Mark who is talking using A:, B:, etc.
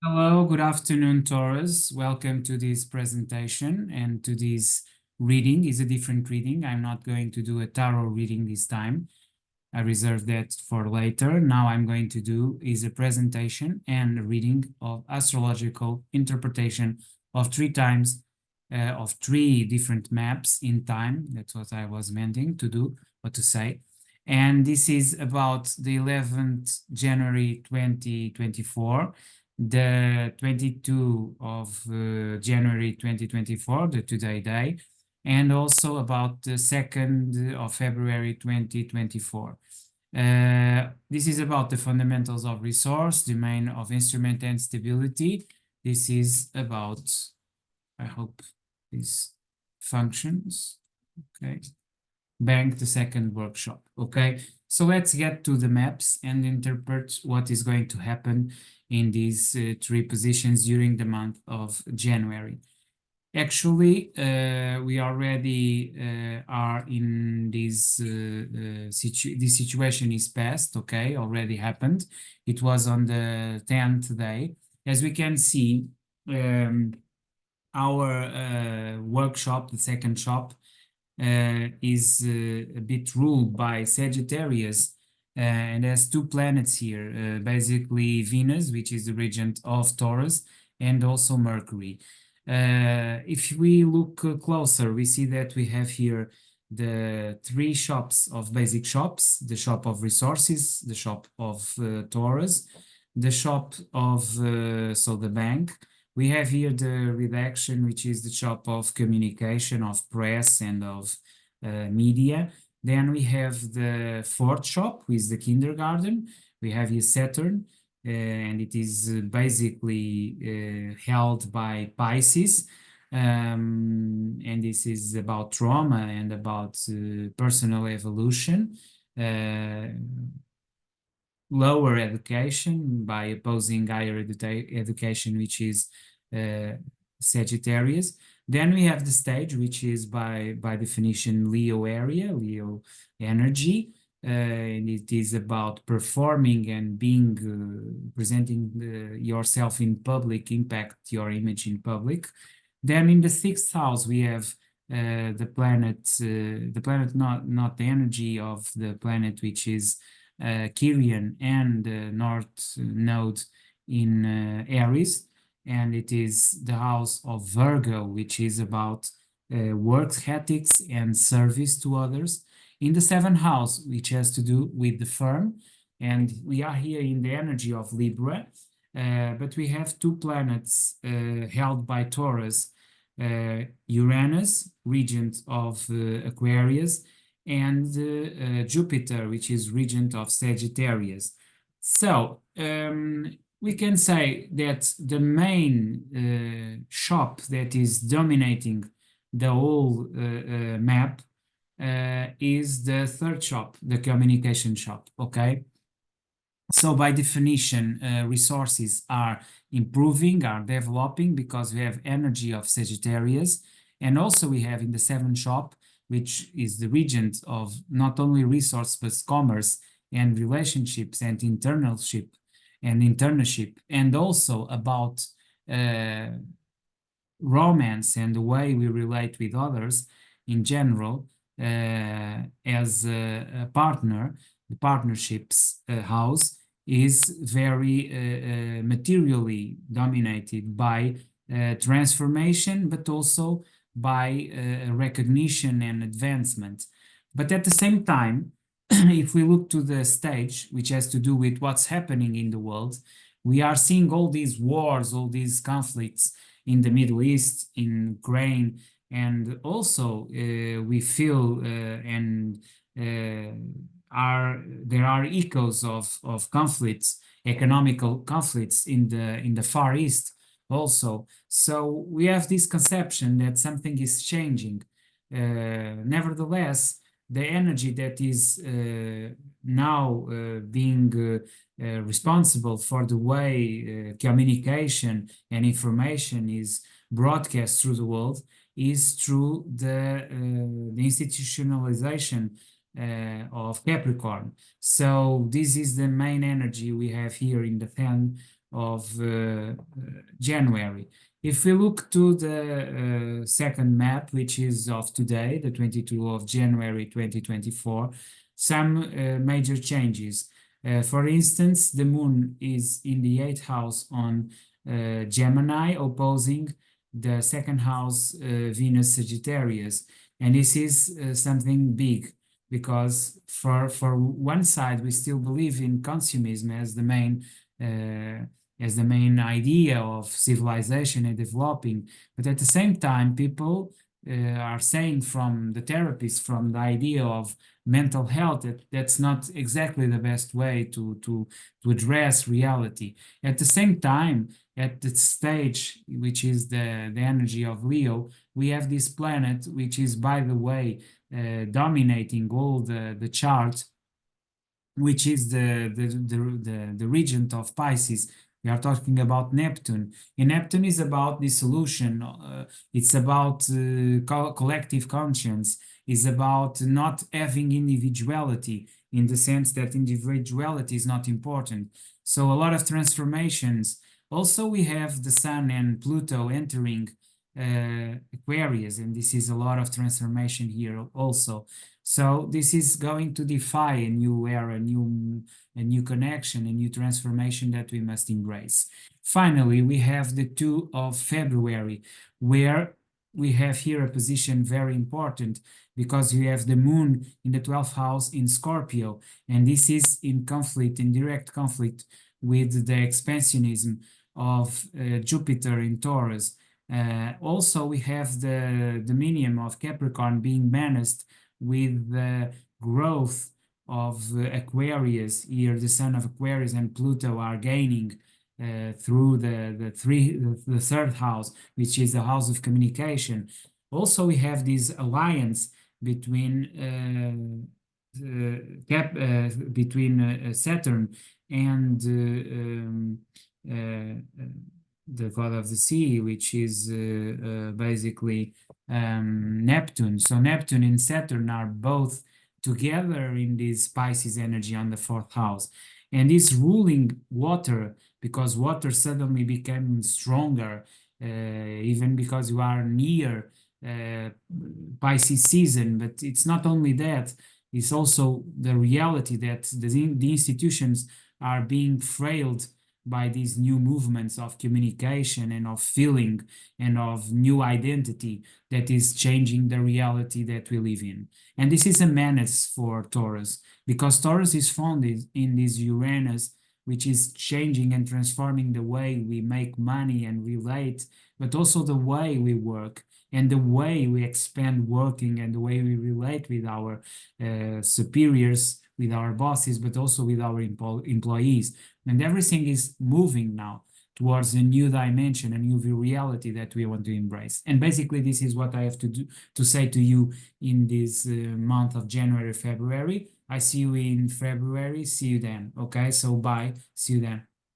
A: Hello, good afternoon, Taurus. Welcome to this presentation and to this reading. Is a different reading. I'm not going to do a tarot reading this time. I reserve that for later. Now I'm going to do is a presentation and a reading of astrological interpretation of of three different maps in time. That's what I was meaning to do or to say. And this is about the 11th January 2024, the 22 of January 2024, the today day, and also about the 2nd of February 2024. This is about the fundamentals of resource, domain of instrument and stability. This is about, I hope this functions, okay. Bank, the second workshop, okay. So let's get to the maps and interpret what is going to happen in these three positions during the month of January. Actually, we already are in this this situation is past, okay, already happened. It was on the 10th day. As we can see, our workshop, the second shop, is a bit ruled by Sagittarius and has two planets here, basically Venus, which is the regent of Taurus, and also Mercury. If we look closer, we see that we have here the three shops of basic shops, the shop of resources, the shop of Taurus, the shop of, so the bank. We have here the redaction, which is the shop of communication, of press and of media. Then we have the fourth shop, with the kindergarten. We have here Saturn, and it is basically held by Pisces. And this is about trauma and about personal evolution, lower education by opposing higher education, which is Sagittarius. Then we have the stage, which is by definition Leo area, Leo energy. And it is about performing and being presenting yourself in public, impact your image in public. Then in the sixth house we have the planet, not the energy of the planet, which is Kirian and North Node in Aries, and it is the house of Virgo, which is about work ethics and service to others. In the seventh house, which has to do with the firm, and we are here in the energy of Libra, but we have two planets held by Taurus, Uranus, regent of Aquarius, and Jupiter, which is regent of Sagittarius. So we can say that the main shop that is dominating the whole map is the third shop, the communication shop, okay? So by definition, resources are improving, are developing, because we have energy of Sagittarius. And also we have in the seventh shop, which is the regent of not only resource, but commerce and relationships and internship, and also about romance and the way we relate with others in general, as a partner. The partnerships house is very materially dominated by transformation, but also by recognition and advancement. But at the same time, if we look to the stage, which has to do with what's happening in the world, we are seeing all these wars, all these conflicts in the Middle East, in Ukraine, and also we feel and there are echoes of conflicts, economical conflicts in the Far East also. So we have this conception that something is changing. Nevertheless, the energy that is now being responsible for the way communication and information is broadcast through the world is through the institutionalization of Capricorn. So this is the main energy we have here in the 10th of January. If we look to the second map, which is of today, the 22 of January 2024, some major changes. For instance, the moon is in the 8th house on Gemini, opposing the second house Venus Sagittarius. And this is something big because for one side we still believe in consumerism as the main idea of civilization and developing, but at the same time people are saying from the therapists, from the idea of mental health, that that's not exactly the best way to address reality. At the same time, at the stage which is the energy of Leo, we have this planet which is, by the way, dominating all the chart, which is the regent of Pisces. We are talking about Neptune. And Neptune is about dissolution. It's about collective conscience. It's about not having individuality, in the sense that individuality is not important. So a lot of transformations. Also, we have the Sun and Pluto entering Aquarius, and this is a lot of transformation here also. So this is going to defy a new era, a new connection, a new transformation that we must embrace. Finally, we have the 2 of February, where we have here a position very important because we have the moon in the 12th house in Scorpio, and this is in conflict, in direct conflict with the expansionism of Jupiter in Taurus. Also, we have the dominion of Capricorn being menaced with the growth of Aquarius. Here, the Sun of Aquarius and Pluto are gaining through the third house, which is the house of communication. Also, we have this alliance between Saturn and the god of the sea, which is basically Neptune. So Neptune and Saturn are both together in this Pisces energy on the 4th house. And this ruling water, because water suddenly became stronger, even because you are near Pisces season. But it's not only that, it's also the reality that the institutions are being frailed by these new movements of communication and of feeling and of new identity that is changing the reality that we live in. And this is a menace for Taurus, because Taurus is founded in this Uranus, which is changing and transforming the way we make money and relate, but also the way we work and the way we expand working and the way we relate with our superiors, with our bosses, but also with our employees. And everything is moving now towards a new dimension, a new reality that we want to embrace. And basically, this is what I have to say to you in this month of January, February. I see you in February. See you then. Okay, so bye. See you then.